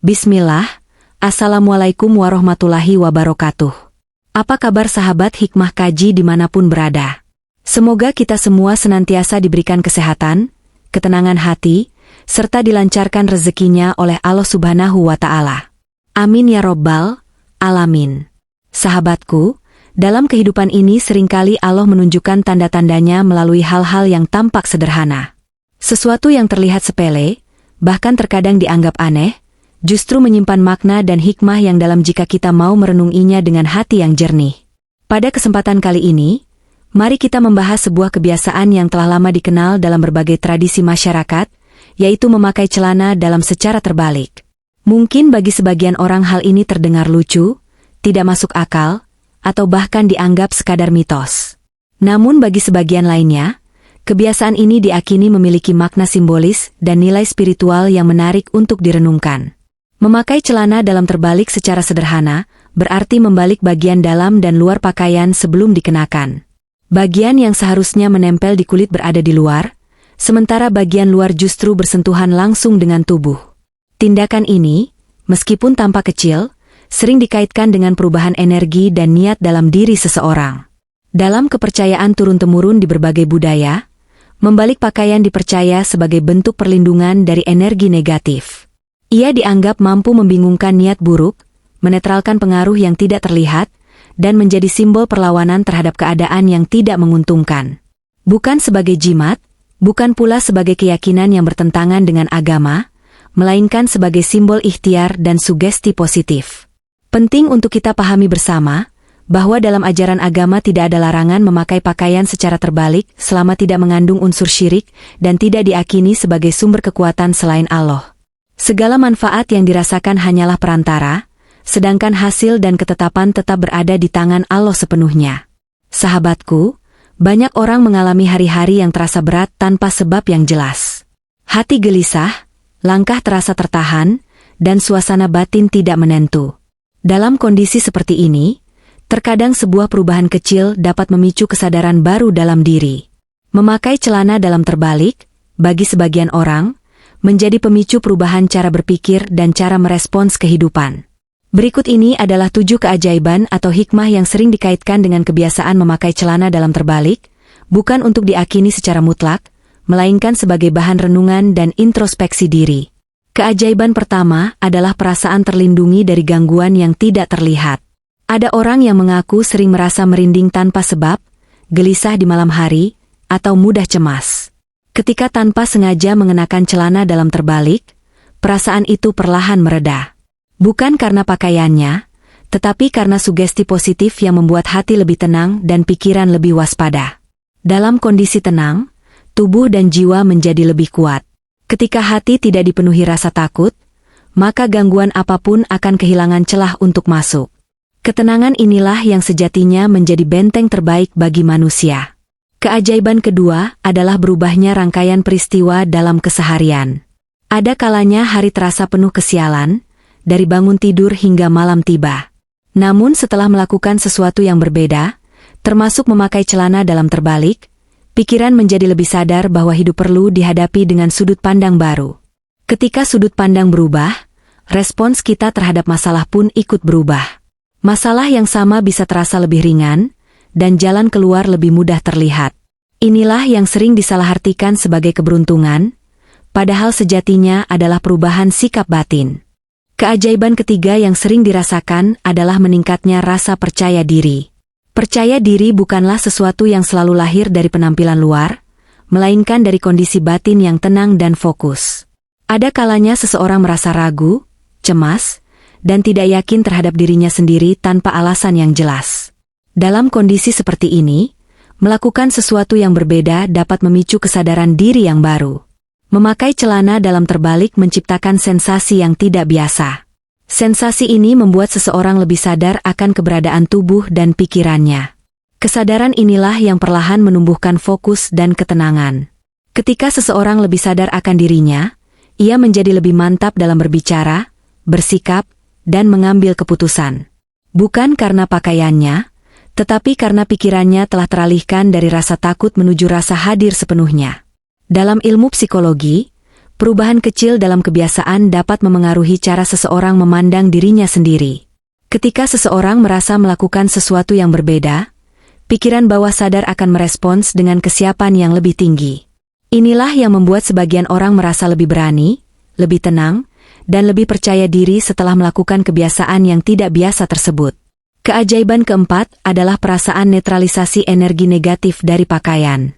Bismillah, Assalamualaikum warahmatullahi wabarakatuh. Apa kabar sahabat Hikmah Kaji dimanapun berada? Semoga kita semua senantiasa diberikan kesehatan, ketenangan hati, serta dilancarkan rezekinya oleh Allah Subhanahu wa Ta'ala. Amin ya Rabbal Alamin. Sahabatku, dalam kehidupan ini seringkali Allah menunjukkan tanda-tandanya melalui hal-hal yang tampak sederhana. Sesuatu yang terlihat sepele, bahkan terkadang dianggap aneh, justru menyimpan makna dan hikmah yang dalam jika kita mau merenunginya dengan hati yang jernih. Pada kesempatan kali ini, mari kita membahas sebuah kebiasaan yang telah lama dikenal dalam berbagai tradisi masyarakat, yaitu memakai celana dalam secara terbalik. Mungkin bagi sebagian orang hal ini terdengar lucu, tidak masuk akal, atau bahkan dianggap sekadar mitos. Namun bagi sebagian lainnya, kebiasaan ini diakini memiliki makna simbolis dan nilai spiritual yang menarik untuk direnungkan. Memakai celana dalam terbalik secara sederhana, berarti membalik bagian dalam dan luar pakaian sebelum dikenakan. Bagian yang seharusnya menempel di kulit berada di luar, sementara bagian luar justru bersentuhan langsung dengan tubuh. Tindakan ini, meskipun tampak kecil, sering dikaitkan dengan perubahan energi dan niat dalam diri seseorang. Dalam kepercayaan turun-temurun di berbagai budaya, membalik pakaian dipercaya sebagai bentuk perlindungan dari energi negatif. Ia dianggap mampu membingungkan niat buruk, menetralkan pengaruh yang tidak terlihat, dan menjadi simbol perlawanan terhadap keadaan yang tidak menguntungkan. Bukan sebagai jimat, bukan pula sebagai keyakinan yang bertentangan dengan agama, melainkan sebagai simbol ikhtiar dan sugesti positif. Penting untuk kita pahami bersama, bahwa dalam ajaran agama tidak ada larangan memakai pakaian secara terbalik selama tidak mengandung unsur syirik dan tidak diakini sebagai sumber kekuatan selain Allah. Segala manfaat yang dirasakan hanyalah perantara, sedangkan hasil dan ketetapan tetap berada di tangan Allah sepenuhnya. Sahabatku, banyak orang mengalami hari-hari yang terasa berat tanpa sebab yang jelas. Hati gelisah, langkah terasa tertahan, dan suasana batin tidak menentu. Dalam kondisi seperti ini, terkadang sebuah perubahan kecil dapat memicu kesadaran baru dalam diri. Memakai celana dalam terbalik, bagi sebagian orang, menjadi pemicu perubahan cara berpikir dan cara merespons kehidupan. Berikut ini adalah 7 keajaiban atau hikmah yang sering dikaitkan dengan kebiasaan memakai celana dalam terbalik, bukan untuk diakini secara mutlak, melainkan sebagai bahan renungan dan introspeksi diri. Keajaiban pertama adalah perasaan terlindungi dari gangguan yang tidak terlihat. Ada orang yang mengaku sering merasa merinding tanpa sebab, gelisah di malam hari, atau mudah cemas. Ketika tanpa sengaja mengenakan celana dalam terbalik, perasaan itu perlahan mereda. Bukan karena pakaiannya, tetapi karena sugesti positif yang membuat hati lebih tenang dan pikiran lebih waspada. Dalam kondisi tenang, tubuh dan jiwa menjadi lebih kuat. Ketika hati tidak dipenuhi rasa takut, maka gangguan apapun akan kehilangan celah untuk masuk. Ketenangan inilah yang sejatinya menjadi benteng terbaik bagi manusia. Keajaiban kedua adalah berubahnya rangkaian peristiwa dalam keseharian. Ada kalanya hari terasa penuh kesialan, dari bangun tidur hingga malam tiba. Namun setelah melakukan sesuatu yang berbeda, termasuk memakai celana dalam terbalik, pikiran menjadi lebih sadar bahwa hidup perlu dihadapi dengan sudut pandang baru. Ketika sudut pandang berubah, respons kita terhadap masalah pun ikut berubah. Masalah yang sama bisa terasa lebih ringan, dan jalan keluar lebih mudah terlihat. Inilah yang sering disalahartikan sebagai keberuntungan, padahal sejatinya adalah perubahan sikap batin. Keajaiban ketiga yang sering dirasakan adalah meningkatnya rasa percaya diri. Percaya diri bukanlah sesuatu yang selalu lahir dari penampilan luar, melainkan dari kondisi batin yang tenang dan fokus. Ada kalanya seseorang merasa ragu, cemas, dan tidak yakin terhadap dirinya sendiri tanpa alasan yang jelas. Dalam kondisi seperti ini, melakukan sesuatu yang berbeda dapat memicu kesadaran diri yang baru. Memakai celana dalam terbalik menciptakan sensasi yang tidak biasa. Sensasi ini membuat seseorang lebih sadar akan keberadaan tubuh dan pikirannya. Kesadaran inilah yang perlahan menumbuhkan fokus dan ketenangan. Ketika seseorang lebih sadar akan dirinya, ia menjadi lebih mantap dalam berbicara, bersikap, dan mengambil keputusan. Bukan karena pakaiannya, tetapi karena pikirannya telah teralihkan dari rasa takut menuju rasa hadir sepenuhnya. Dalam ilmu psikologi, Perubahan kecil dalam kebiasaan dapat memengaruhi cara seseorang memandang dirinya sendiri. Ketika seseorang merasa melakukan sesuatu yang berbeda, pikiran bawah sadar akan merespons dengan kesiapan yang lebih tinggi. Inilah yang membuat sebagian orang merasa lebih berani, lebih tenang, dan lebih percaya diri setelah melakukan kebiasaan yang tidak biasa tersebut. Keajaiban keempat adalah perasaan netralisasi energi negatif dari pakaian.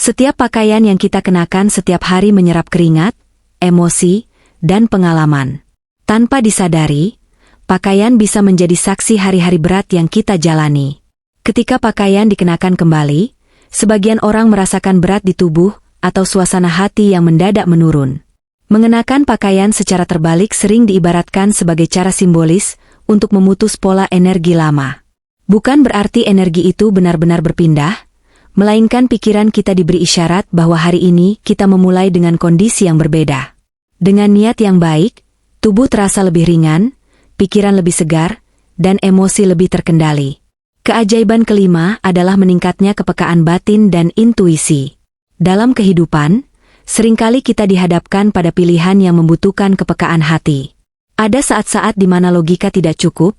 Setiap pakaian yang kita kenakan setiap hari menyerap keringat, emosi, dan pengalaman. Tanpa disadari, pakaian bisa menjadi saksi hari-hari berat yang kita jalani. Ketika pakaian dikenakan kembali, sebagian orang merasakan berat di tubuh atau suasana hati yang mendadak menurun. Mengenakan pakaian secara terbalik sering diibaratkan sebagai cara simbolis untuk memutus pola energi lama. Bukan berarti energi itu benar-benar berpindah, melainkan pikiran kita diberi isyarat bahwa hari ini kita memulai dengan kondisi yang berbeda. Dengan niat yang baik, tubuh terasa lebih ringan, pikiran lebih segar, dan emosi lebih terkendali. Keajaiban kelima adalah meningkatnya kepekaan batin dan intuisi. Dalam kehidupan, seringkali kita dihadapkan pada pilihan yang membutuhkan kepekaan hati. Ada saat-saat di mana logika tidak cukup,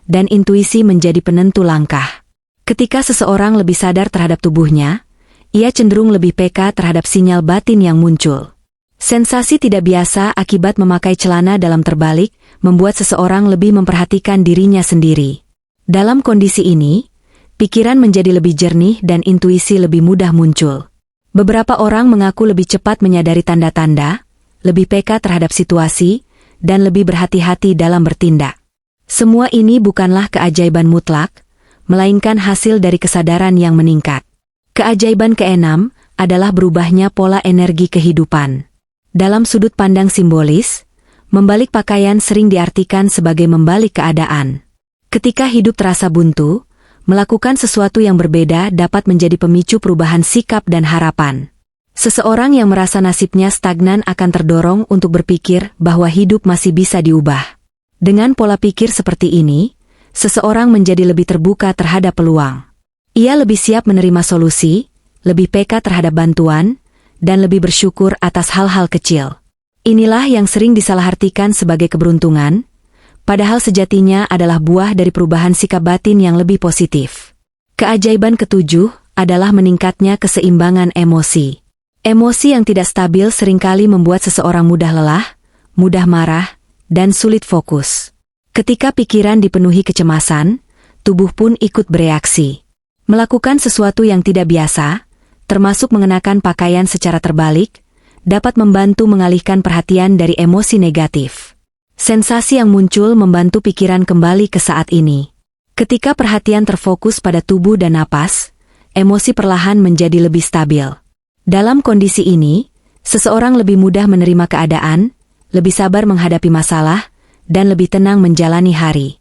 dan intuisi menjadi penentu langkah. Ketika seseorang lebih sadar terhadap tubuhnya, ia cenderung lebih peka terhadap sinyal batin yang muncul. Sensasi tidak biasa akibat memakai celana dalam terbalik membuat seseorang lebih memperhatikan dirinya sendiri. Dalam kondisi ini, pikiran menjadi lebih jernih dan intuisi lebih mudah muncul. Beberapa orang mengaku lebih cepat menyadari tanda-tanda, lebih peka terhadap situasi, dan lebih berhati-hati dalam bertindak. Semua ini bukanlah keajaiban mutlak, melainkan hasil dari kesadaran yang meningkat. Keajaiban keenam adalah berubahnya pola energi kehidupan. Dalam sudut pandang simbolis, membalik pakaian sering diartikan sebagai membalik keadaan. Ketika hidup terasa buntu, melakukan sesuatu yang berbeda dapat menjadi pemicu perubahan sikap dan harapan. Seseorang yang merasa nasibnya stagnan akan terdorong untuk berpikir bahwa hidup masih bisa diubah. Dengan pola pikir seperti ini, seseorang menjadi lebih terbuka terhadap peluang. Ia lebih siap menerima solusi, lebih peka terhadap bantuan, dan lebih bersyukur atas hal-hal kecil. Inilah yang sering disalahartikan sebagai keberuntungan, padahal sejatinya adalah buah dari perubahan sikap batin yang lebih positif. Keajaiban ketujuh adalah meningkatnya keseimbangan emosi. Emosi yang tidak stabil seringkali membuat seseorang mudah lelah, mudah marah, dan sulit fokus. Ketika pikiran dipenuhi kecemasan, tubuh pun ikut bereaksi. Melakukan sesuatu yang tidak biasa, termasuk mengenakan pakaian secara terbalik, dapat membantu mengalihkan perhatian dari emosi negatif. Sensasi yang muncul membantu pikiran kembali ke saat ini. Ketika perhatian terfokus pada tubuh dan napas, emosi perlahan menjadi lebih stabil. Dalam kondisi ini, seseorang lebih mudah menerima keadaan, lebih sabar menghadapi masalah, dan lebih tenang menjalani hari.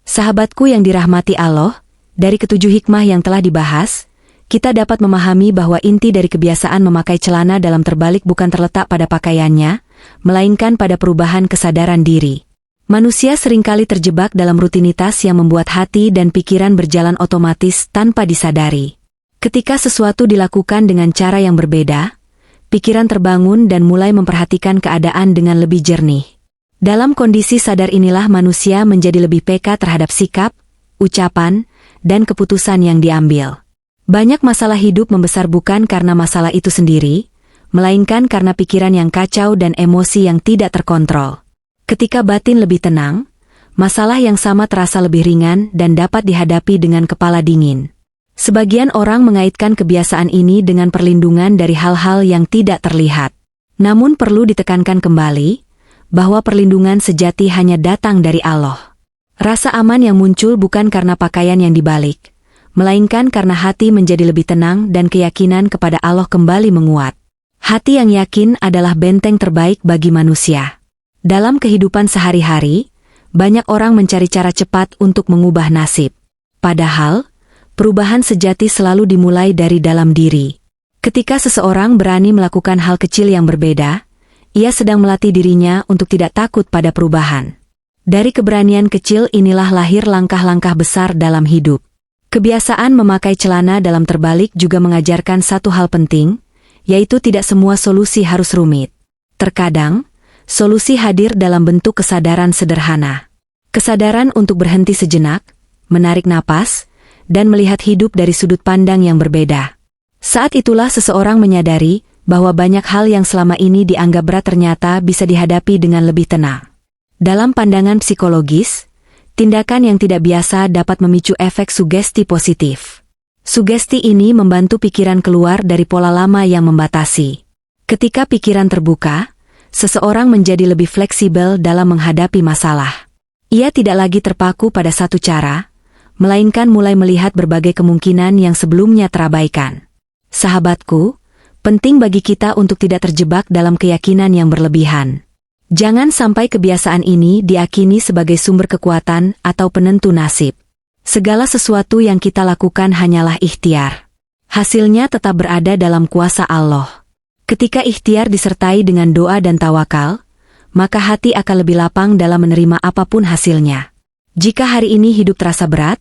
Sahabatku yang dirahmati Allah, dari ketujuh hikmah yang telah dibahas, kita dapat memahami bahwa inti dari kebiasaan memakai celana dalam terbalik bukan terletak pada pakaiannya, melainkan pada perubahan kesadaran diri. Manusia seringkali terjebak dalam rutinitas yang membuat hati dan pikiran berjalan otomatis tanpa disadari. Ketika sesuatu dilakukan dengan cara yang berbeda, pikiran terbangun dan mulai memperhatikan keadaan dengan lebih jernih. Dalam kondisi sadar inilah manusia menjadi lebih peka terhadap sikap, ucapan, dan keputusan yang diambil. Banyak masalah hidup membesar bukan karena masalah itu sendiri, melainkan karena pikiran yang kacau dan emosi yang tidak terkontrol. Ketika batin lebih tenang, masalah yang sama terasa lebih ringan dan dapat dihadapi dengan kepala dingin. Sebagian orang mengaitkan kebiasaan ini dengan perlindungan dari hal-hal yang tidak terlihat. Namun perlu ditekankan kembali, bahwa perlindungan sejati hanya datang dari Allah. Rasa aman yang muncul bukan karena pakaian yang dibalik, melainkan karena hati menjadi lebih tenang dan keyakinan kepada Allah kembali menguat. Hati yang yakin adalah benteng terbaik bagi manusia. Dalam kehidupan sehari-hari, banyak orang mencari cara cepat untuk mengubah nasib. Padahal, perubahan sejati selalu dimulai dari dalam diri. Ketika seseorang berani melakukan hal kecil yang berbeda, ia sedang melatih dirinya untuk tidak takut pada perubahan. Dari keberanian kecil inilah lahir langkah-langkah besar dalam hidup. Kebiasaan memakai celana dalam terbalik juga mengajarkan satu hal penting, yaitu tidak semua solusi harus rumit. Terkadang, solusi hadir dalam bentuk kesadaran sederhana. Kesadaran untuk berhenti sejenak, menarik napas, dan melihat hidup dari sudut pandang yang berbeda. Saat itulah seseorang menyadari bahwa banyak hal yang selama ini dianggap berat ternyata bisa dihadapi dengan lebih tenang. Dalam pandangan psikologis, tindakan yang tidak biasa dapat memicu efek sugesti positif. Sugesti ini membantu pikiran keluar dari pola lama yang membatasi. Ketika pikiran terbuka, seseorang menjadi lebih fleksibel dalam menghadapi masalah. Ia tidak lagi terpaku pada satu cara, melainkan mulai melihat berbagai kemungkinan yang sebelumnya terabaikan. Sahabatku, penting bagi kita untuk tidak terjebak dalam keyakinan yang berlebihan. Jangan sampai kebiasaan ini diakini sebagai sumber kekuatan atau penentu nasib. Segala sesuatu yang kita lakukan hanyalah ikhtiar. Hasilnya tetap berada dalam kuasa Allah. Ketika ikhtiar disertai dengan doa dan tawakal, maka hati akan lebih lapang dalam menerima apapun hasilnya. Jika hari ini hidup terasa berat,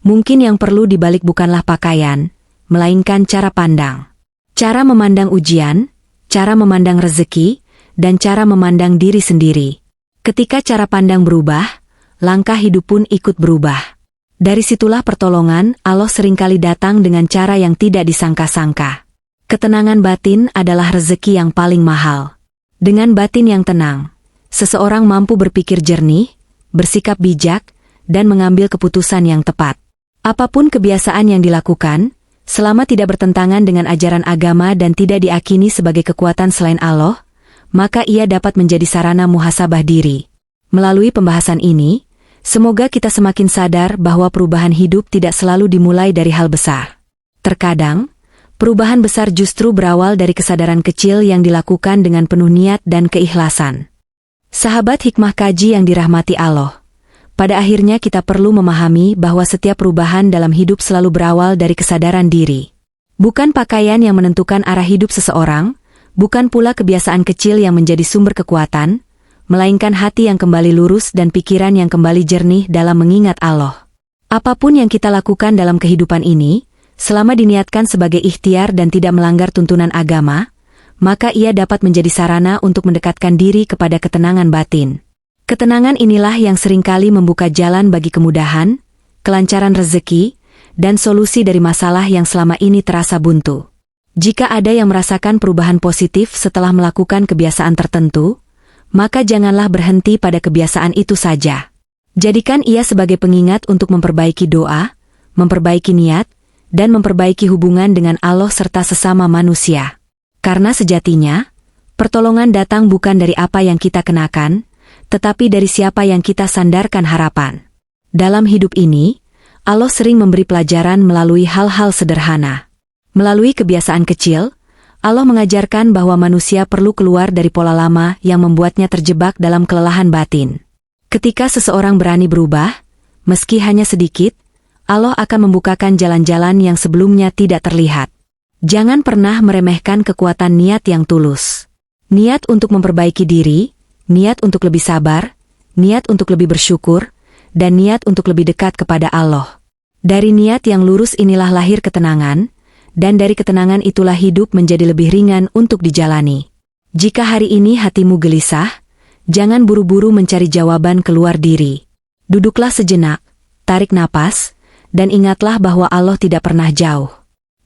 mungkin yang perlu dibalik bukanlah pakaian, melainkan cara pandang. Cara memandang ujian, cara memandang rezeki, dan cara memandang diri sendiri. Ketika cara pandang berubah, langkah hidup pun ikut berubah. Dari situlah pertolongan Allah seringkali datang dengan cara yang tidak disangka-sangka. Ketenangan batin adalah rezeki yang paling mahal. Dengan batin yang tenang, seseorang mampu berpikir jernih, bersikap bijak, dan mengambil keputusan yang tepat. Apapun kebiasaan yang dilakukan, selama tidak bertentangan dengan ajaran agama dan tidak diakini sebagai kekuatan selain Allah, maka ia dapat menjadi sarana muhasabah diri. Melalui pembahasan ini, semoga kita semakin sadar bahwa perubahan hidup tidak selalu dimulai dari hal besar. Terkadang, perubahan besar justru berawal dari kesadaran kecil yang dilakukan dengan penuh niat dan keikhlasan. Sahabat hikmah kaji yang dirahmati Allah, pada akhirnya kita perlu memahami bahwa setiap perubahan dalam hidup selalu berawal dari kesadaran diri. Bukan pakaian yang menentukan arah hidup seseorang, bukan pula kebiasaan kecil yang menjadi sumber kekuatan, melainkan hati yang kembali lurus dan pikiran yang kembali jernih dalam mengingat Allah. Apapun yang kita lakukan dalam kehidupan ini, selama diniatkan sebagai ikhtiar dan tidak melanggar tuntunan agama, maka ia dapat menjadi sarana untuk mendekatkan diri kepada ketenangan batin. Ketenangan inilah yang seringkali membuka jalan bagi kemudahan, kelancaran rezeki, dan solusi dari masalah yang selama ini terasa buntu. Jika ada yang merasakan perubahan positif setelah melakukan kebiasaan tertentu, maka janganlah berhenti pada kebiasaan itu saja. Jadikan ia sebagai pengingat untuk memperbaiki doa, memperbaiki niat, dan memperbaiki hubungan dengan Allah serta sesama manusia. Karena sejatinya, pertolongan datang bukan dari apa yang kita kenakan, tetapi dari siapa yang kita sandarkan harapan. Dalam hidup ini, Allah sering memberi pelajaran melalui hal-hal sederhana. Melalui kebiasaan kecil, Allah mengajarkan bahwa manusia perlu keluar dari pola lama yang membuatnya terjebak dalam kelelahan batin. Ketika seseorang berani berubah, meski hanya sedikit, Allah akan membukakan jalan-jalan yang sebelumnya tidak terlihat. Jangan pernah meremehkan kekuatan niat yang tulus. Niat untuk memperbaiki diri, niat untuk lebih sabar, niat untuk lebih bersyukur, dan niat untuk lebih dekat kepada Allah. Dari niat yang lurus inilah lahir ketenangan, dan dari ketenangan itulah hidup menjadi lebih ringan untuk dijalani. Jika hari ini hatimu gelisah, jangan buru-buru mencari jawaban keluar diri. Duduklah sejenak, tarik napas, dan ingatlah bahwa Allah tidak pernah jauh.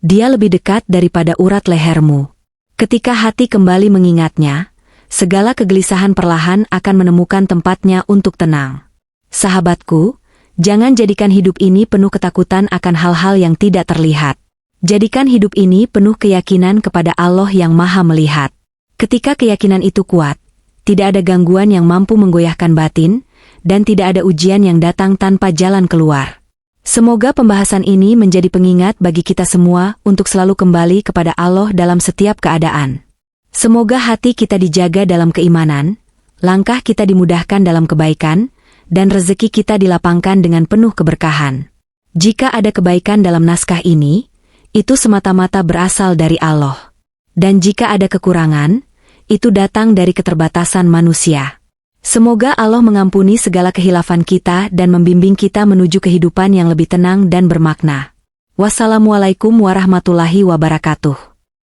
Dia lebih dekat daripada urat lehermu. Ketika hati kembali mengingatnya, segala kegelisahan perlahan akan menemukan tempatnya untuk tenang. Sahabatku, jangan jadikan hidup ini penuh ketakutan akan hal-hal yang tidak terlihat. Jadikan hidup ini penuh keyakinan kepada Allah yang Maha Melihat. Ketika keyakinan itu kuat, tidak ada gangguan yang mampu menggoyahkan batin, dan tidak ada ujian yang datang tanpa jalan keluar. Semoga pembahasan ini menjadi pengingat bagi kita semua untuk selalu kembali kepada Allah dalam setiap keadaan. Semoga hati kita dijaga dalam keimanan, langkah kita dimudahkan dalam kebaikan, dan rezeki kita dilapangkan dengan penuh keberkahan. Jika ada kebaikan dalam naskah ini, itu semata-mata berasal dari Allah. Dan jika ada kekurangan, itu datang dari keterbatasan manusia. Semoga Allah mengampuni segala khilafan kita dan membimbing kita menuju kehidupan yang lebih tenang dan bermakna. Wassalamualaikum warahmatullahi wabarakatuh.